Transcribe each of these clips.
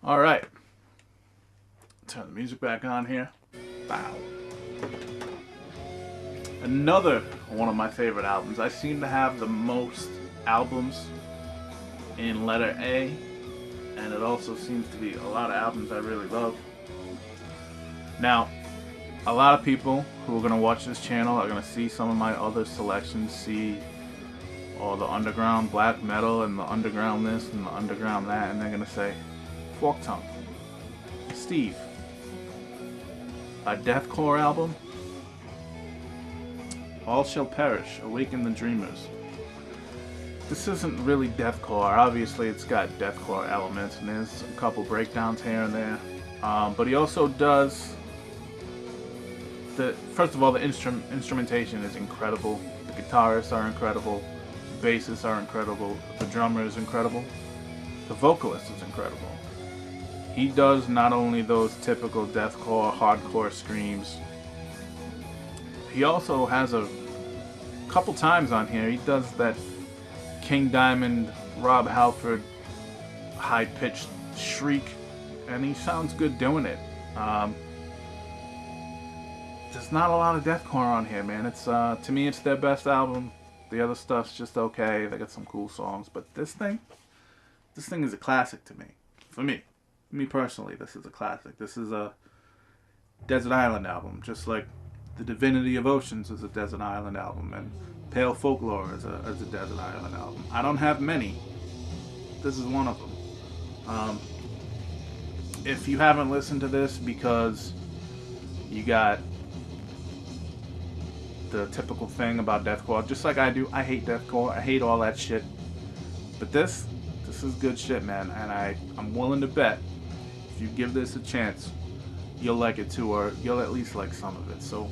All right, turn the music back on here. Bow. Another one of my favorite albums. I seem to have the most albums in letter A, and it also seems to be a lot of albums I really love. Now, a lot of people who are going to watch this channel are going to see some of my other selections, see all the underground black metal and the underground this and the underground that, and they're going to say, Fork Tongue, Steve, a deathcore album? All Shall Perish, Awaken the Dreamers. This isn't really deathcore. Obviously, it's got deathcore elements, and there's a couple breakdowns here and there. But he also does first of all, the instrumentation is incredible. The guitarists are incredible. The bassists are incredible. The drummer is incredible. The vocalist is incredible. He does not only those typical deathcore, hardcore screams. He also has a couple times on here, he does that King Diamond, Rob Halford high-pitched shriek, and he sounds good doing it. There's not a lot of deathcore on here, man. It's to me, it's their best album. The other stuff's just okay. They got some cool songs, but this thing is a classic to me. For me personally, this is a classic. This is a Desert Island album, just like The Divinity of Oceans is a Desert Island album, and Pale Folklore is a Desert Island album. I don't have many. This is one of them. If you haven't listened to this because you got the typical thing about deathcore, just like I do, I hate deathcore. I hate all that shit. But this is good shit, man, and I'm willing to bet if you give this a chance, you'll like it too, or you'll at least like some of it. So,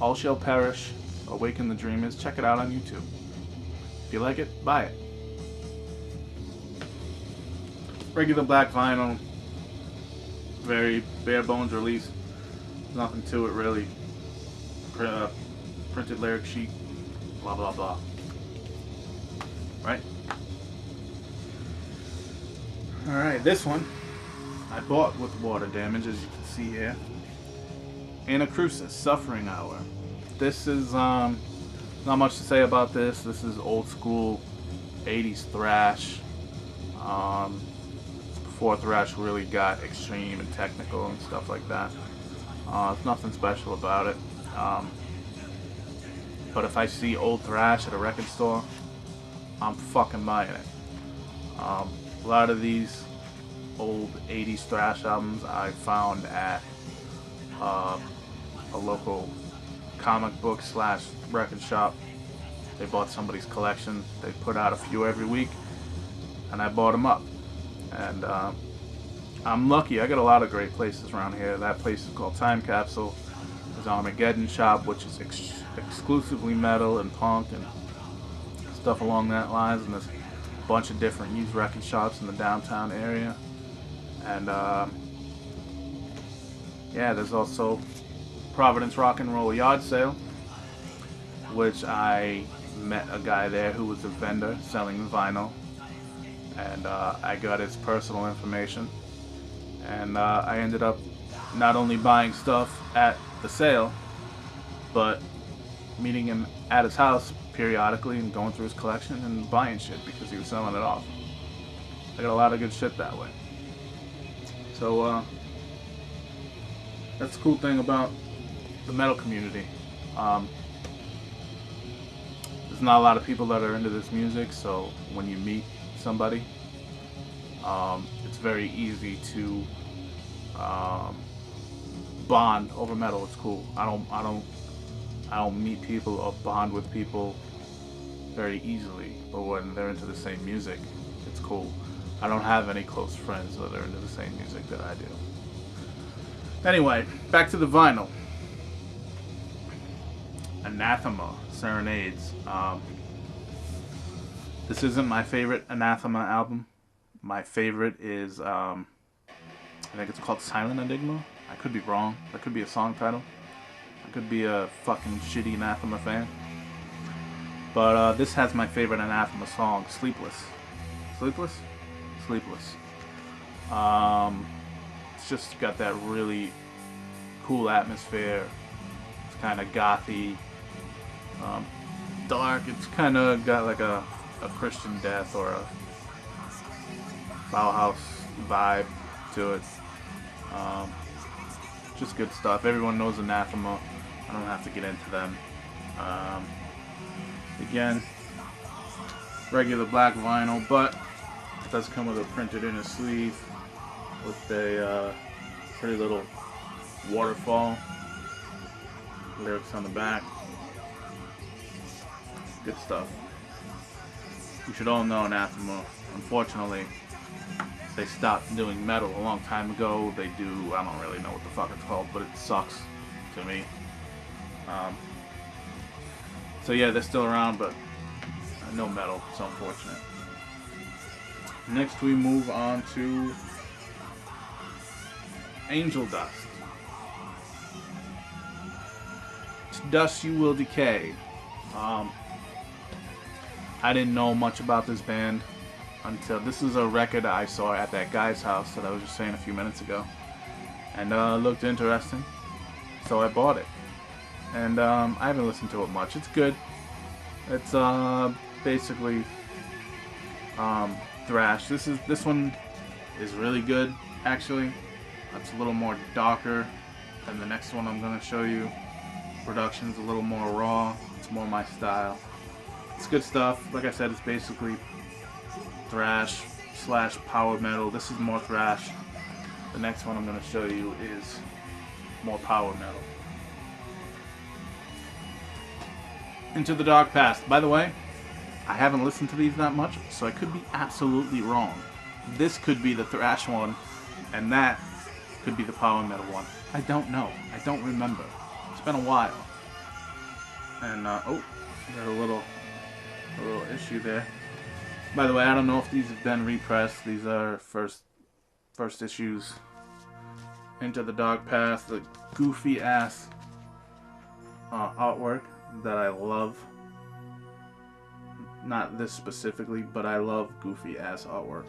All Shall Perish, Awaken the Dreamers. Check it out on YouTube. If you like it, buy it. Regular black vinyl, very bare bones release. Nothing to it really. Printed lyric sheet, blah blah blah. Right? Alright, this one I bought with water damage, as you can see here. Anacrusis, Suffering Hour. This is not much to say about this. This is old school 80s thrash. Before thrash really got extreme and technical and stuff like that. There's nothing special about it. But if I see old thrash at a record store, I'm fucking buying it. A lot of these old 80s thrash albums I found at a local comic book / record shop. They bought somebody's collection. They put out a few every week, and I bought them up. And I'm lucky. I got a lot of great places around here. That place is called Time Capsule. There's Armageddon Shop, which is exclusively metal and punk and stuff along that lines, and there's a bunch of different used record shops in the downtown area. And yeah, there's also Providence Rock and Roll Yard Sale, which I met a guy there who was a vendor selling vinyl, and I got his personal information, and I ended up not only buying stuff at the sale, but meeting him at his house periodically and going through his collection and buying shit because he was selling it off. I got a lot of good shit that way. So that's the cool thing about the metal community. There's not a lot of people that are into this music, so when you meet somebody, it's very easy to bond over metal. It's cool. I don't meet people or bond with people very easily, but when they're into the same music, it's cool. I don't have any close friends that are into the same music that I do. Anyway, back to the vinyl. Anathema, Serenades. This isn't my favorite Anathema album. My favorite is, I think it's called Silent Enigma. I could be wrong. That could be a song title. I could be a fucking shitty Anathema fan. But this has my favorite Anathema song, Sleepless. Sleepless? Sleepless. It's just got that really cool atmosphere. It's kind of gothy, dark. It's kind of got like a Christian Death or a Bauhaus vibe to it. Just good stuff. Everyone knows Anathema. I don't have to get into them. Again, regular black vinyl, but it does come with a printed inner sleeve with a pretty little waterfall. Lyrics on the back. Good stuff. You should all know Anathema. Unfortunately, they stopped doing metal a long time ago. They do, I don't really know what the fuck it's called, but it sucks to me. So yeah, they're still around, but no metal. It's unfortunate. Next we move on to Angel Dust. To dust you will decay. I didn't know much about this band until this is a record I saw at that guy's house that I was just saying a few minutes ago, and looked interesting, so I bought it. And I haven't listened to it much. It's good. It's basically thrash. This one is really good, actually. It's a little more darker than the next one I'm gonna show you. Production's a little more raw. It's more my style. It's good stuff. Like I said, it's basically thrash / power metal. This is more thrash. The next one I'm gonna show you is more power metal. Into the Dark Past. By the way, I haven't listened to these that much, so I could be absolutely wrong. This could be the thrash one, and that could be the power metal one. I don't know. I don't remember. It's been a while. And oh, got a little issue there. By the way, I don't know if these have been repressed. These are first issues. Into the Dark Past, the goofy ass artwork that I love. Not this specifically, but I love goofy ass artwork.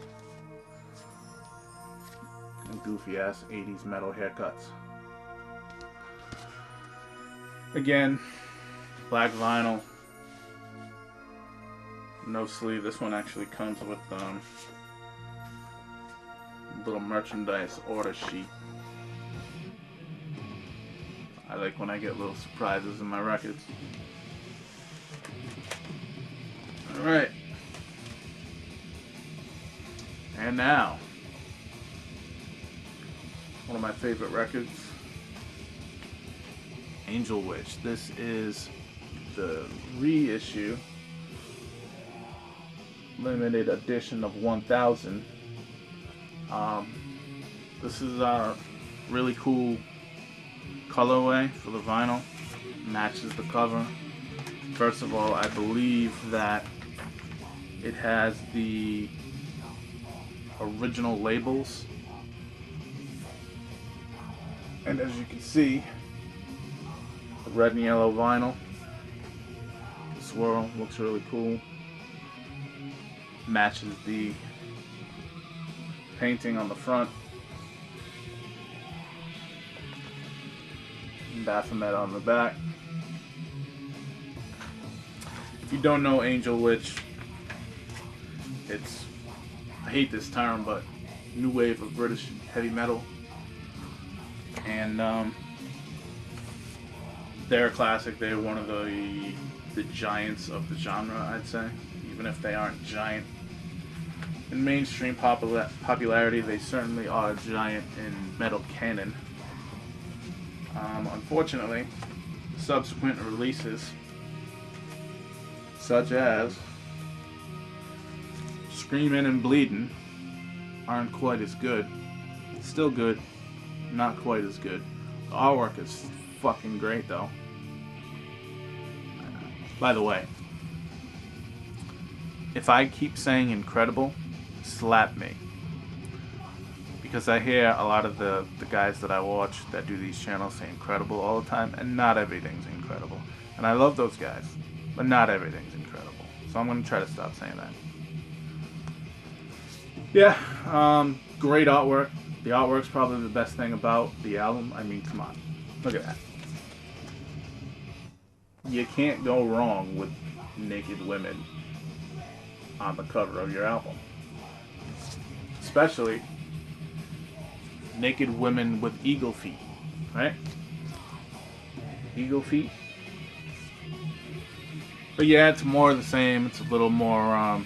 And goofy ass 80s metal haircuts. Again, black vinyl. No sleeve. This one actually comes with a little merchandise order sheet. I like when I get little surprises in my records. Alright. And now, one of my favorite records, Angel Witch. This is the reissue, limited edition of 1000. This is a really cool colorway for the vinyl. Matches the cover. First of all, I believe that it has the original labels, and as you can see, the red and yellow vinyl. The swirl looks really cool. Matches the painting on the front. Baphomet on the back. If you don't know Angel Witch, it's, I hate this term, but new wave of British heavy metal. And they're a classic. They're one of the giants of the genre, I'd say. Even if they aren't giant in mainstream popularity, they certainly are a giant in metal canon. Unfortunately, subsequent releases, such as Screamin' and Bleedin', aren't quite as good. Still good, not quite as good. The artwork is fucking great though. By the way, if I keep saying incredible, slap me. Because I hear a lot of the guys that I watch that do these channels say incredible all the time, and not everything's incredible. And I love those guys, but not everything's incredible. So I'm going to try to stop saying that. Yeah, great artwork. The artwork's probably the best thing about the album. I mean, come on. Look at that. You can't go wrong with naked women on the cover of your album. Especially naked women with eagle feet, right? Eagle feet. But yeah, it's more of the same. It's a little more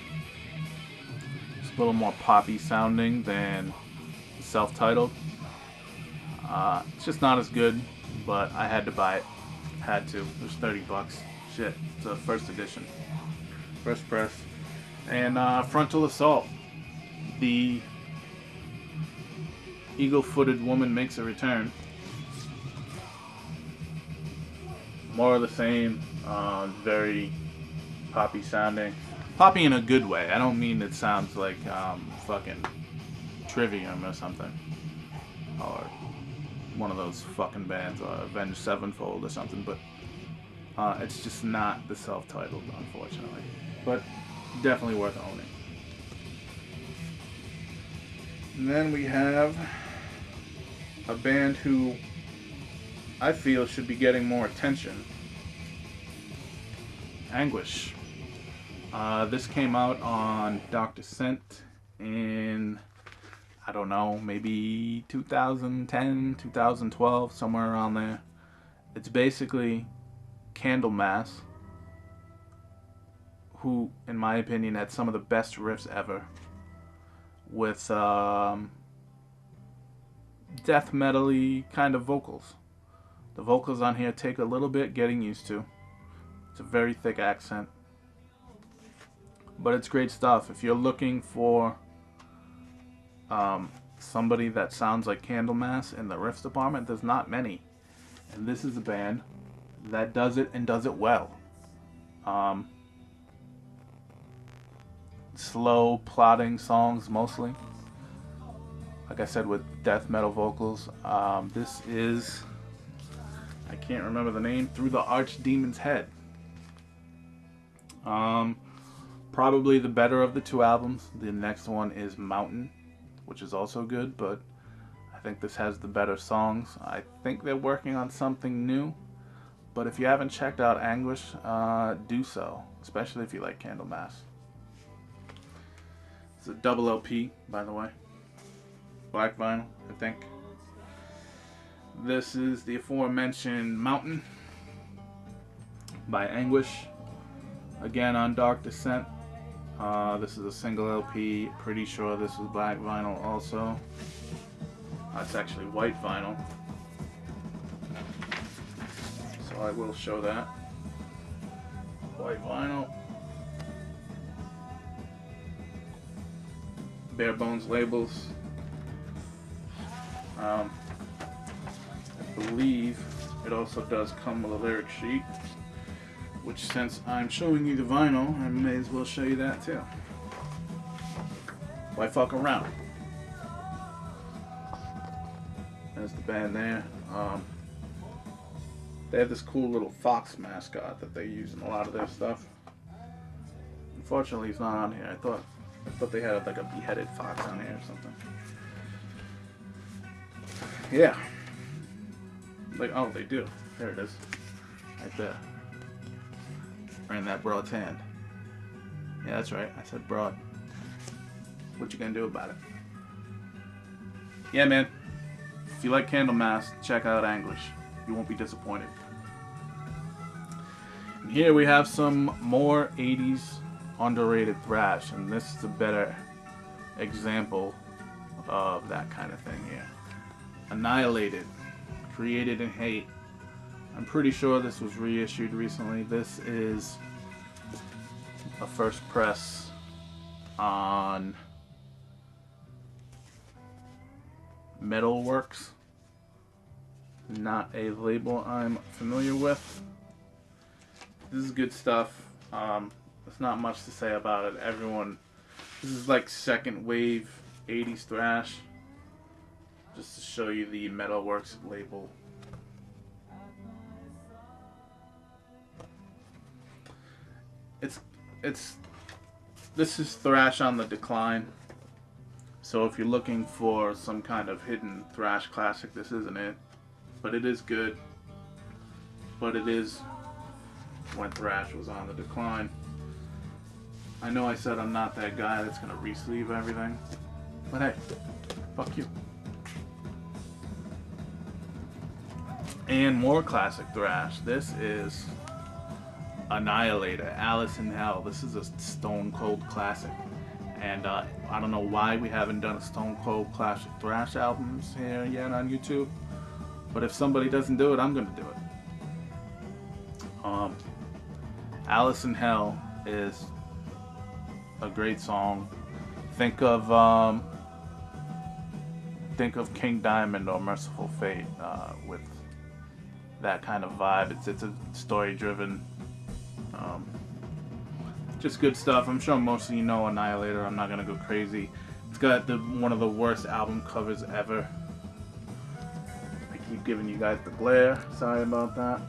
poppy sounding than self-titled. It's just not as good, but I had to buy it. Had to. It was $30. Shit, it's a first edition, first press. And Frontal Assault. The eagle-footed woman makes a return. More of the same. Very poppy sounding. Poppy in a good way. I don't mean it sounds like fucking Trivium or something. Or one of those fucking bands, or Avenged Sevenfold or something, but it's just not the self-titled, unfortunately. But definitely worth owning. And then we have a band who I feel should be getting more attention. Anguish. This came out on Dr. Scent in, I don't know, maybe 2010, 2012, somewhere around there. It's basically Candlemass, who, in my opinion, had some of the best riffs ever, with death metal-y kind of vocals. The vocals on here take a little bit getting used to. It's a very thick accent, but it's great stuff. If you're looking for somebody that sounds like Candlemass in the riffs department, there's not many. And this is a band that does it and does it well. Slow, plodding songs mostly. Like I said, with death metal vocals. This is, I can't remember the name, Through the Archdemon's Head. Probably the better of the two albums. The next one is Mountain, which is also good, but I think this has the better songs. I think they're working on something new, but if you haven't checked out Anguish, do so, especially if you like Candlemass. It's a double LP, by the way. Black vinyl, I think. This is the aforementioned Mountain by Anguish. Again on Dark Descent. This is a single LP. Pretty sure this is black vinyl also. It's actually white vinyl. So I will show that. White vinyl. Bare bones labels. I believe it also does come with a lyric sheet, which, since I'm showing you the vinyl, I may as well show you that too. Why fuck around? There's the band there. They have this cool little fox mascot that they use in a lot of their stuff. Unfortunately, he's not on here. I thought they had like a beheaded fox on here or something. Yeah. Like, oh, they do. There it is. Right there. Right in that broad's hand. Yeah, that's right. I said broad. What you gonna do about it? Yeah, man. If you like Candlemass, check out Anguish. You won't be disappointed. And here we have some more 80s underrated thrash, and this is a better example of that kind of thing here. Annihilated, Created in Hate. I'm pretty sure this was reissued recently. This is a first press on Metalworks. Not a label I'm familiar with. This is good stuff. There's not much to say about it. This is like second wave 80s thrash. Just to show you the Metalworks label. This is thrash on the decline. So if you're looking for some kind of hidden thrash classic, this isn't it. But it is good. But it is when thrash was on the decline. I know I said I'm not that guy that's gonna re-sleeve everything, but hey, fuck you. And more classic thrash. This is Annihilator, Alice in Hell. This is a stone cold classic. And I don't know why we haven't done a stone cold classic thrash albums here yet on YouTube. But if somebody doesn't do it, I'm gonna do it. Alice in Hell is a great song. Think of King Diamond or Merciful Fate with that kind of vibe. It's a story-driven, just good stuff. I'm sure most of you know Annihilator. I'm not gonna go crazy. It's got one of the worst album covers ever. I keep giving you guys the glare. Sorry about that.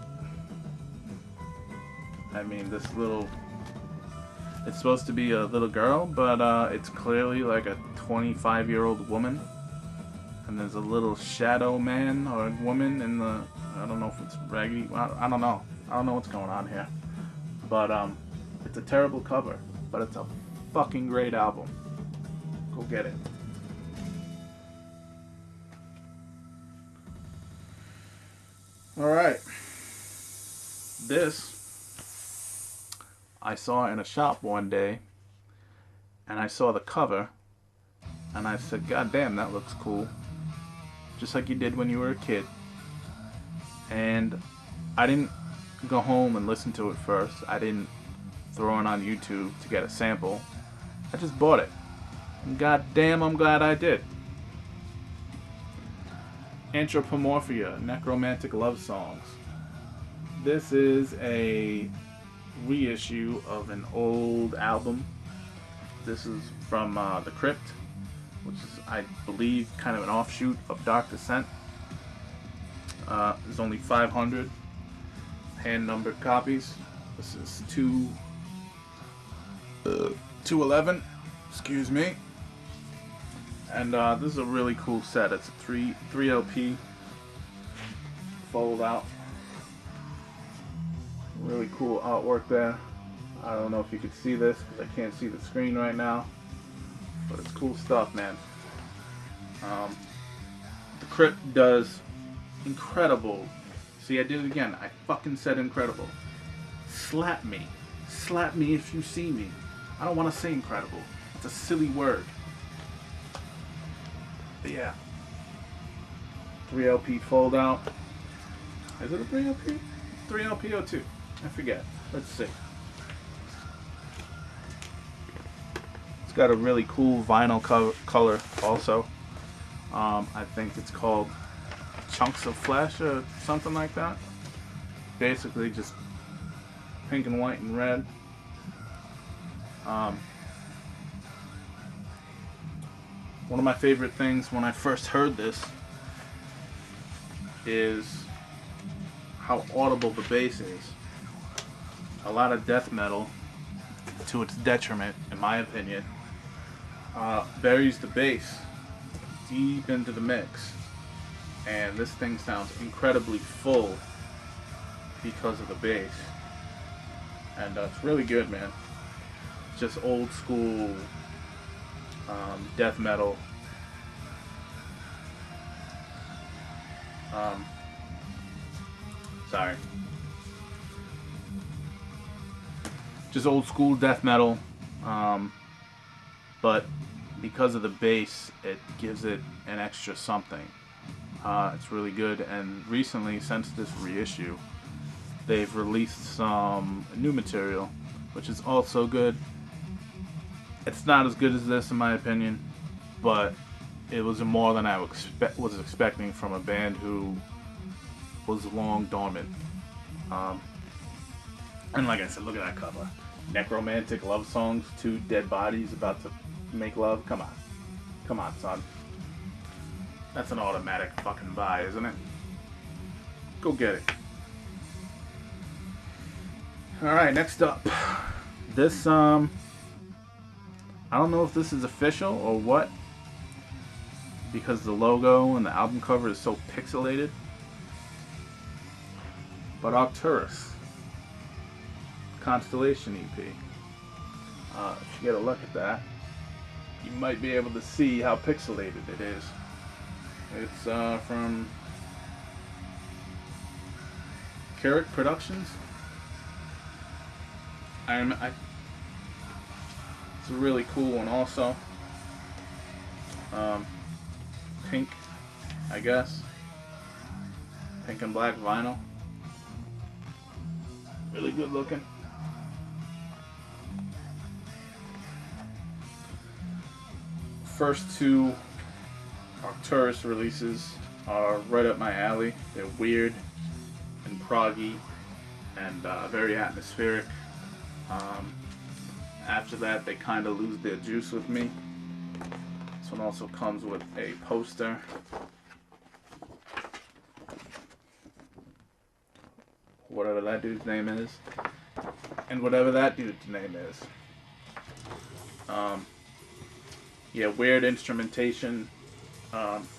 I mean, this little... It's supposed to be a little girl, but it's clearly like a 25-year-old woman. And there's a little shadow man or woman in the... I don't know if it's raggedy. I don't know. I don't know what's going on here. But it's a terrible cover. But it's a fucking great album. Go get it. Alright. This I saw in a shop one day, and I saw the cover, and I said, God damn, that looks cool. Just like you did when you were a kid. And I didn't go home and listen to it first. I didn't throw it on YouTube to get a sample. I just bought it. And god damn, I'm glad I did. Anthropomorphia, Necromantic Love Songs. This is a reissue of an old album. This is from The Crypt, which is, I believe, kind of an offshoot of Dark Descent. There's only 500 hand-numbered copies. This is 211, excuse me. And this is a really cool set. It's a 3 LP fold out. Really cool artwork there. I don't know if you can see this because I can't see the screen right now, but it's cool stuff, man. The Crypt does incredible. See, I did it again. I fucking said incredible. Slap me. Slap me if you see me. I don't want to say incredible. It's a silly word. But yeah. 3 LP fold out. Is it a 3 LP? 3 LP or 2? I forget. Let's see. It's got a really cool vinyl color also. I think it's called Chunks of Flesh or something like that. Basically just pink and white and red. One of my favorite things when I first heard this is how audible the bass is. A lot of death metal, to its detriment, in my opinion, buries the bass deep into the mix. And this thing sounds incredibly full because of the bass. And it's really good, man. Just old school death metal. Sorry. Just old school death metal, but because of the bass, it gives it an extra something. It's really good, and recently, since this reissue, they've released some new material, which is also good. It's not as good as this, in my opinion, but it was more than I was expecting from a band who was long dormant. And like I said, look at that cover. Necromantic Love Songs, 2 dead bodies about to make love. Come on. Come on, son. That's an automatic fucking buy, isn't it? Go get it. Alright, next up. This, I don't know if this is official or what, because the logo and the album cover is so pixelated. But Arcturus, Constellation EP. If you get a look at that, you might be able to see how pixelated it is. It's from Carrick Productions. It's a really cool one also. Pink, I guess. Pink and black vinyl. Really good looking. First two Arcturus releases are right up my alley. They're weird and proggy and very atmospheric. After that, they kind of lose their juice with me. This one also comes with a poster. Whatever that dude's name is. And whatever that dude's name is. Yeah, weird instrumentation.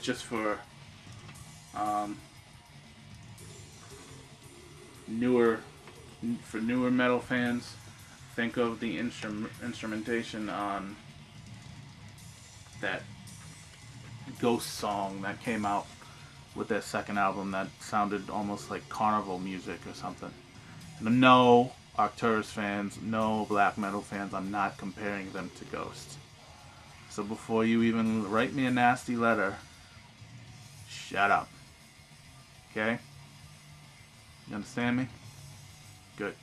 Just for newer metal fans. Think of the instrumentation on that Ghost song that came out with their second album that sounded almost like carnival music or something. And no Arcturus fans, no black metal fans, I'm not comparing them to Ghost. So before you even write me a nasty letter, shut up. Okay? You understand me? Good.